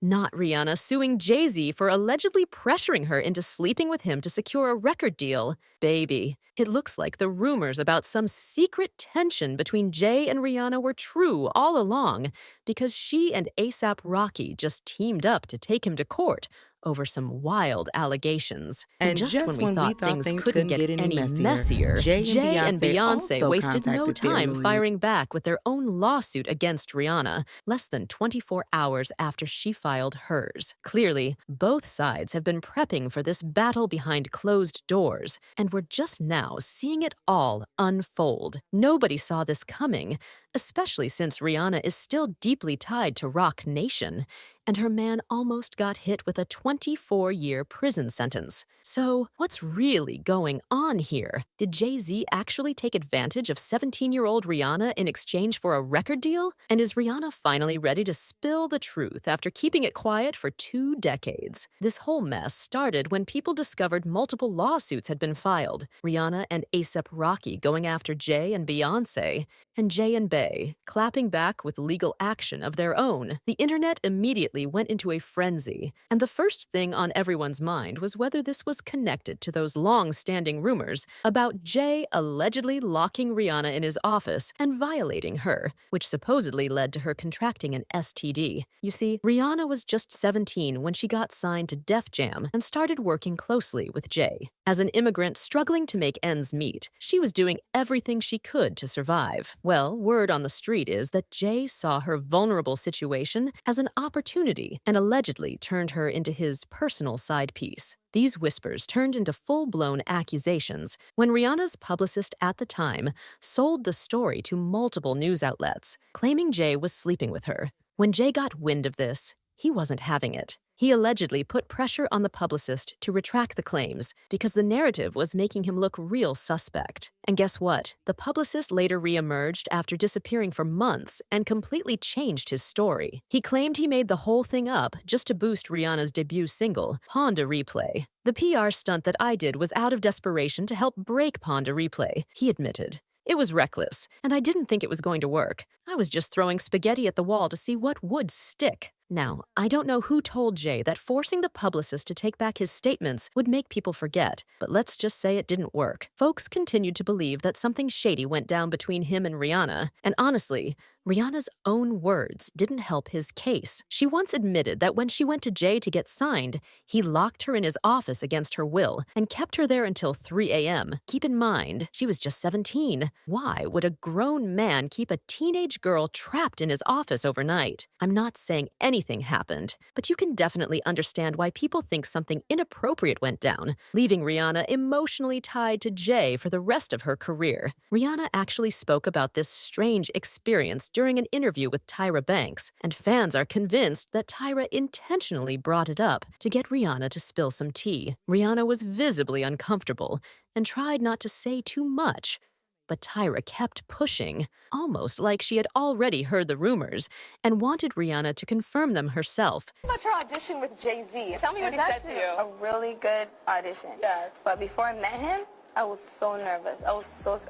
Not Rihanna suing Jay-Z for allegedly pressuring her into sleeping with him to secure a record deal. Baby, it looks like the rumors about some secret tension between Jay and Rihanna were true all along because she and ASAP Rocky just teamed up to take him to court over some wild allegations. And And just when just we when we thought thought things things couldn't couldn't get get any any messier, messier, Jay and Jay and Beyonce Beyonce also wasted no contacted their time lawyer. firing back with their own lawsuit against Rihanna, less than 24 hours after she filed hers. Clearly, both sides have been prepping for this battle behind closed doors, and we're just now seeing it all unfold. Nobody saw this coming, especially since Rihanna is still deeply tied to Rock Nation, and her man almost got hit with a 24-year prison sentence. So, what's really going on here? Did Jay-Z actually take advantage of 17-year-old Rihanna in exchange for a record deal? And is Rihanna finally ready to spill the truth after keeping it quiet for 2 decades? This whole mess started when people discovered multiple lawsuits had been filed. Rihanna and ASAP Rocky going after Jay and Beyonce, and Jay and Bey clapping back with legal action of their own. The internet immediately went into a frenzy, and the first thing on everyone's mind was whether this was connected to those long-standing rumors about Jay allegedly locking Rihanna in his office and violating her, which supposedly led to her contracting an STD. You see, Rihanna was just 17 when she got signed to Def Jam and started working closely with Jay. As an immigrant struggling to make ends meet, she was doing everything she could to survive. Well, word on the street is that Jay saw her vulnerable situation as an opportunity and allegedly turned her into his personal side piece. These whispers turned into full-blown accusations when Rihanna's publicist at the time sold the story to multiple news outlets, claiming Jay was sleeping with her. When Jay got wind of this, he wasn't having it. He allegedly put pressure on the publicist to retract the claims because the narrative was making him look real suspect. And guess what? The publicist later reemerged after disappearing for months and completely changed his story. He claimed he made the whole thing up just to boost Rihanna's debut single, Pon de Replay. The PR stunt that I did was out of desperation to help break Pon de Replay, he admitted. It was reckless, and I didn't think it was going to work. I was just throwing spaghetti at the wall to see what would stick. Now, I don't know who told Jay that forcing the publicist to take back his statements would make people forget, but let's just say it didn't work. Folks continued to believe that something shady went down between him and Rihanna, and honestly, Rihanna's own words didn't help his case. She once admitted that when she went to Jay to get signed, he locked her in his office against her will and kept her there until 3 a.m. Keep in mind, she was just 17. Why would a grown man keep a teenage girl trapped in his office overnight? I'm not saying anything happened, but you can definitely understand why people think something inappropriate went down, leaving Rihanna emotionally tied to Jay for the rest of her career. Rihanna actually spoke about this strange experience during an interview with Tyra Banks, and fans are convinced that Tyra intentionally brought it up to get Rihanna to spill some tea. Rihanna was visibly uncomfortable and tried not to say too much, but Tyra kept pushing, almost like she had already heard the rumors and wanted Rihanna to confirm them herself. About your audition with Jay-Z. Tell me what he said to you. A really good audition. Yes. But before I met him, I was so nervous.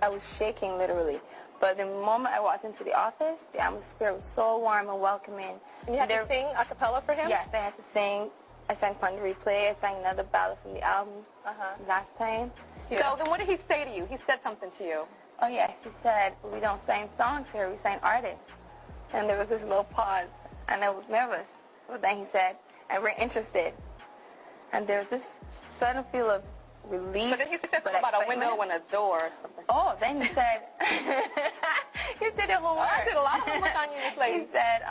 I was shaking literally. But the moment I walked into the office, the atmosphere was so warm and welcoming. And you had to sing a cappella for him? Yes, I had to sing. I sang Pon de Replay. I sang another ballad from the album last time. Yeah. So then what did he say to you? He said something to you. Oh yes, he said, we don't sign songs here, we sign artists. And there was this little pause, and I was nervous. But then he said, and we're interested. And there was this sudden feel of relief. But then he said something about a window and a door or something. Oh, then he said, he did it homework. I did a lot of homework on you, this lady. He said,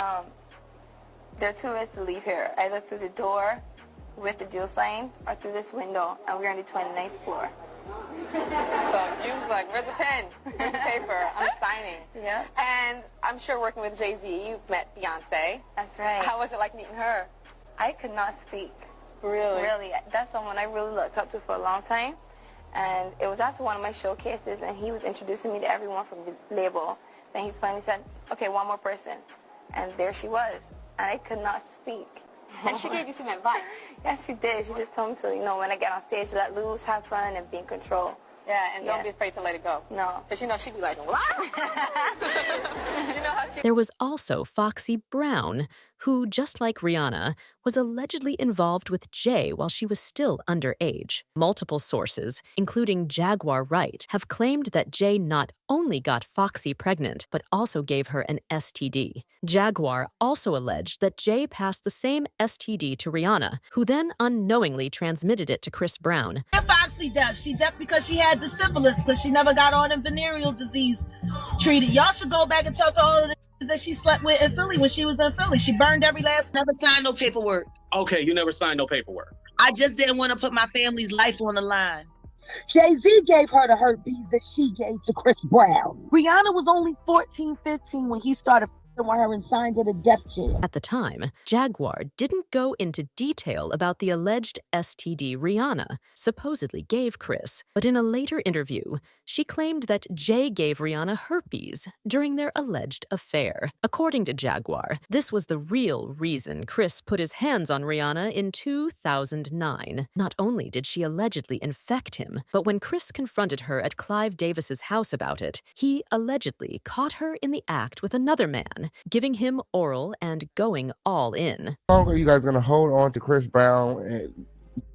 there are 2 ways to leave here, either through the door with the deal signed or through this window, and we're on the 29th floor. So you was like, where's the pen? Where's the paper? I'm signing. Yeah. And I'm sure working with Jay-Z, you've met Beyonce. That's right. How was it like meeting her? I could not speak. Really? Really. That's someone I really looked up to for a long time. And it was after one of my showcases, and he was introducing me to everyone from the label. Then he finally said, okay, one more person. And there she was. And I could not speak. And she gave you some advice. Yes, she did. She just told me to, when I get on stage, let loose, have fun, and be in control. Yeah, and don't be afraid to let it go. No. Because she'd be like, what? You know how she... There was also Foxy Brown, who, just like Rihanna, was allegedly involved with Jay while she was still underage. Multiple sources, including Jaguar Wright, have claimed that Jay not only got Foxy pregnant, but also gave her an STD. Jaguar also alleged that Jay passed the same STD to Rihanna, who then unknowingly transmitted it to Chris Brown. Foxy deaf. She deaf because she had the syphilis, because she never got all the venereal disease treated. Y'all should go back and talk to all of the that she slept with in Philly when she was in Philly. She burned every last, never signed no paperwork. Okay, you never signed no paperwork. I just didn't want to put my family's life on the line. Jay-Z gave her the herpes that she gave to Chris Brown. Rihanna was only 14, 15 when he started with her and signed to the death jail. At the time, Jaguar didn't go into detail about the alleged STD Rihanna supposedly gave Chris, but in a later interview, she claimed that Jay gave Rihanna herpes during their alleged affair. According to Jaguar, this was the real reason Chris put his hands on Rihanna in 2009. Not only did she allegedly infect him, but when Chris confronted her at Clive Davis's house about it, he allegedly caught her in the act with another man, giving him oral and going all in. How long are you guys gonna hold on to Chris Brown and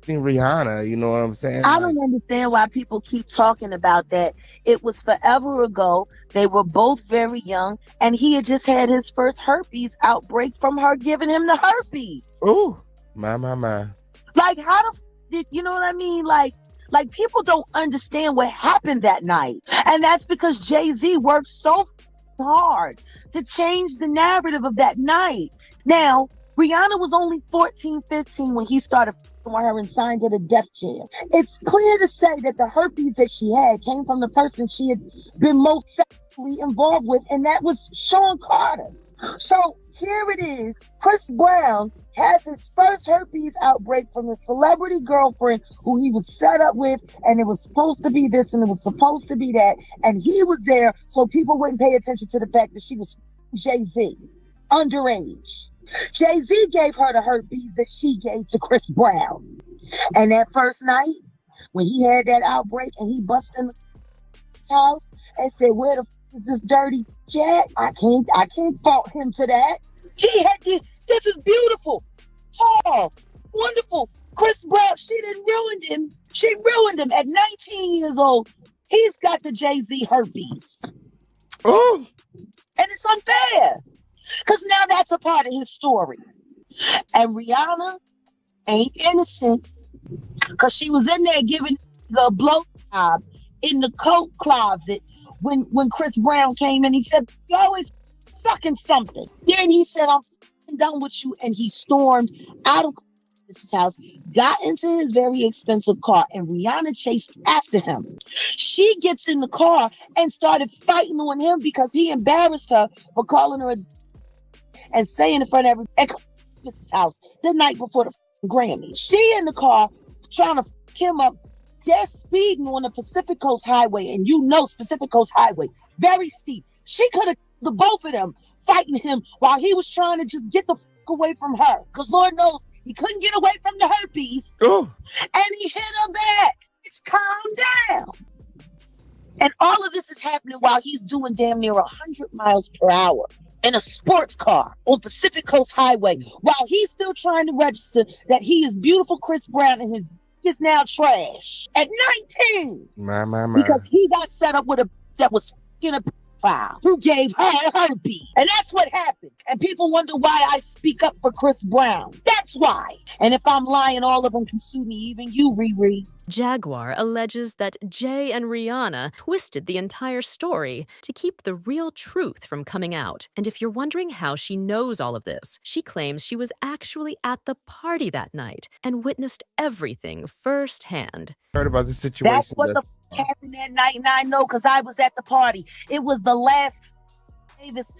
Rihanna? You know what I'm saying? I don't understand why people keep talking about that. It was forever ago. They were both very young, and he had just had his first herpes outbreak from her giving him the herpes. Ooh, my. Like, how the did you know what I mean? Like people don't understand what happened that night, and that's because Jay-Z worked so hard to change the narrative of that night. Now, Rihanna was only 14, 15 when he started with her and signed to the death jail. It's clear to say that the herpes that she had came from the person she had been most sexually involved with, and that was Sean Carter. So here it is. Chris Brown has his first herpes outbreak from a celebrity girlfriend who he was set up with, and it was supposed to be this and it was supposed to be that, and he was there so people wouldn't pay attention to the fact that she was Jay-Z, underage. Jay-Z gave her the herpes that she gave to Chris Brown. And that first night, when he had that outbreak and he busted in the house and said, "Where the f is this dirty Jack?" I can't fault him for that. He had this is beautiful. Oh, wonderful. Chris Brown, she didn't ruin him. She ruined him at 19 years old. He's got the Jay-Z herpes. Oh. And it's unfair. Because now that's a part of his story. And Rihanna ain't innocent. Because she was in there giving the blowjob in the coat closet when Chris Brown came in. He said, "You always sucking something." Then he said, "I'm done with you." And he stormed out of his house, got into his very expensive car, and Rihanna chased after him. She gets in the car and started fighting on him because he embarrassed her for calling her and saying in front of everyone at his house the night before the Grammy. She in the car trying to fuck him up. They're speeding on the Pacific Coast Highway, and you know Pacific Coast Highway, very steep. She could have the both of them fighting him while he was trying to just get the fuck away from her. Because Lord knows he couldn't get away from the herpes. Oh. And he hit her back. It's calm down. And all of this is happening while he's doing damn near 100 miles per hour in a sports car on Pacific Coast Highway while he's still trying to register that he is beautiful Chris Brown and his is now trash at 19. My. Because he got set up with a that was fucking a pedophile who gave her herpes. And that's what happened. And people wonder why I speak up for Chris Brown. That's why. And if I'm lying, all of them can sue me, even you, Riri. Jaguar alleges that Jay and Rihanna twisted the entire story to keep the real truth from coming out. And if you're wondering how she knows all of this, she claims she was actually at the party that night and witnessed everything firsthand. Heard about the situation. That's what the happened that night, and I know because I was at the party. It was the last Davis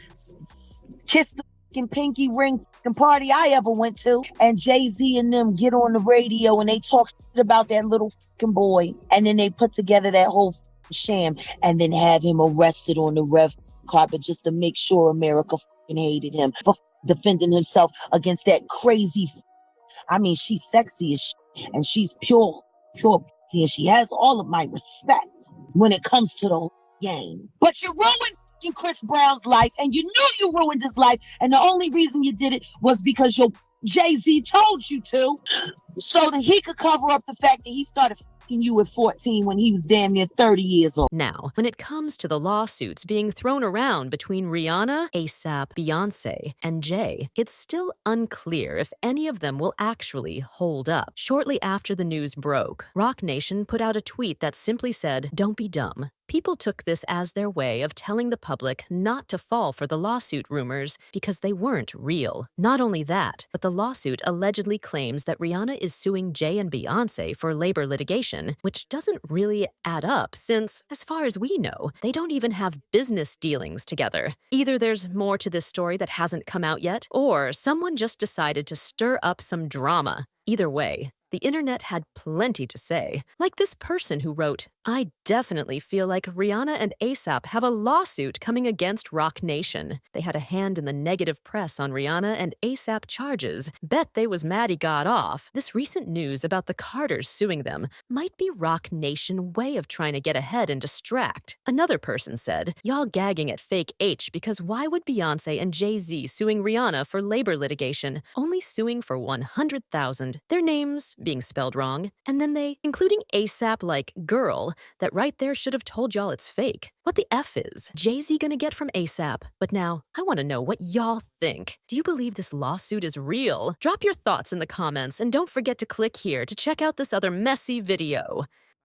kissed the pinky ring party I ever went to, and Jay-Z and them get on the radio and they talk shit about that little fucking boy, and then they put together that whole sham and then have him arrested on the red carpet just to make sure America hated him for defending himself against that crazy. I mean, she's sexy as shit, and she's pure, and she has all of my respect when it comes to the whole game. But you ruined in Chris Brown's life, and you knew you ruined his life, and the only reason you did it was because your Jay-Z told you to, so that he could cover up the fact that he started fucking you at 14 when he was damn near 30 years old. Now, when it comes to the lawsuits being thrown around between Rihanna, ASAP, Beyonce, and Jay, it's still unclear if any of them will actually hold up. Shortly after the news broke, Rock Nation put out a tweet that simply said, "Don't be dumb." People took this as their way of telling the public not to fall for the lawsuit rumors because they weren't real. Not only that, but the lawsuit allegedly claims that Rihanna is suing Jay and Beyonce for labor litigation, which doesn't really add up since, as far as we know, they don't even have business dealings together. Either there's more to this story that hasn't come out yet, or someone just decided to stir up some drama. Either way, the internet had plenty to say, like this person who wrote, "I definitely feel like Rihanna and ASAP have a lawsuit coming against Rock Nation. They had a hand in the negative press on Rihanna and ASAP charges. Bet they was mad he got off. This recent news about the Carters suing them might be Rock Nation way of trying to get ahead and distract." Another person said, "Y'all gagging at fake H because why would Beyonce and Jay-Z suing Rihanna for labor litigation, only suing for 100,000? Their names being spelled wrong, and then they, including ASAP like girl, that right there should have told y'all it's fake. What the F is Jay-Z gonna get from ASAP? But now, I want to know what y'all think. Do you believe this lawsuit is real? Drop your thoughts in the comments, and don't forget to click here to check out this other messy video.